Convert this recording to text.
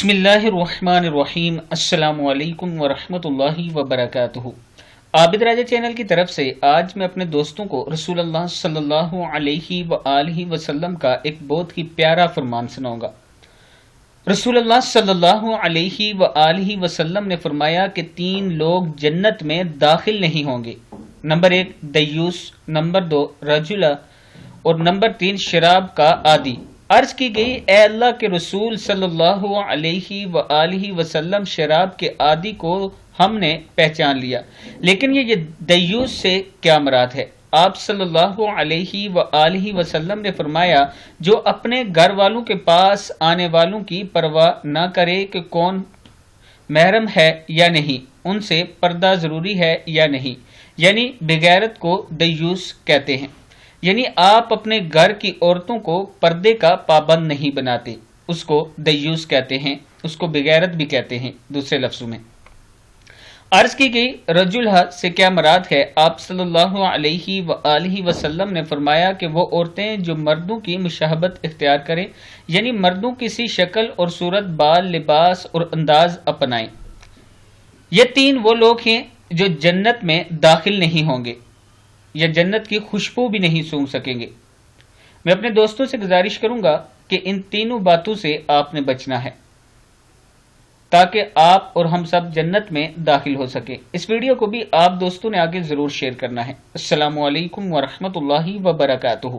بسم اللہ الرحمن الرحیم۔ السلام علیکم ورحمۃ اللہ وبرکاتہ۔ عابد راجہ چینل کی طرف سے آج میں اپنے دوستوں کو رسول اللہ صلی اللہ علیہ وآلہ وسلم کا ایک بہت ہی پیارا فرمان سناؤں گا۔ رسول اللہ صلی اللہ علیہ وآلہ وسلم نے فرمایا کہ 3 لوگ جنت میں داخل نہیں ہوں گے۔ نمبر 1 دیوس، نمبر 2 رجلا، اور نمبر 3 شراب کا عادی۔ عرض کی گئی اے اللہ کے رسول صلی اللہ علیہ وآلہ وسلم، شراب کے عادی کو ہم نے پہچان لیا، لیکن یہ دیوس سے کیا مراد ہے؟ آپ صلی اللہ علیہ وآلہ وسلم نے فرمایا جو اپنے گھر والوں کے پاس آنے والوں کی پرواہ نہ کرے کہ کون محرم ہے یا نہیں، ان سے پردہ ضروری ہے یا نہیں، یعنی بغیرت کو دیوس کہتے ہیں۔ یعنی آپ اپنے گھر کی عورتوں کو پردے کا پابند نہیں بناتے، اس کو دیوس کہتے ہیں، اس کو بغیرت بھی کہتے ہیں دوسرے لفظوں میں۔ عرض کی گئی رجلہ سے کیا مراد ہے؟ آپ صلی اللہ علیہ وآلہ وسلم نے فرمایا کہ وہ عورتیں جو مردوں کی مشابہت اختیار کریں، یعنی مردوں کی سی شکل اور صورت، بال، لباس اور انداز اپنائیں۔ یہ 3 وہ لوگ ہیں جو جنت میں داخل نہیں ہوں گے یا جنت کی خوشبو بھی نہیں سونگھ سکیں گے۔ میں اپنے دوستوں سے گزارش کروں گا کہ ان تینوں باتوں سے آپ نے بچنا ہے تاکہ آپ اور ہم سب جنت میں داخل ہو سکیں۔ اس ویڈیو کو بھی آپ دوستوں نے آگے ضرور شیئر کرنا ہے۔ السلام علیکم ورحمۃ اللہ وبرکاتہ۔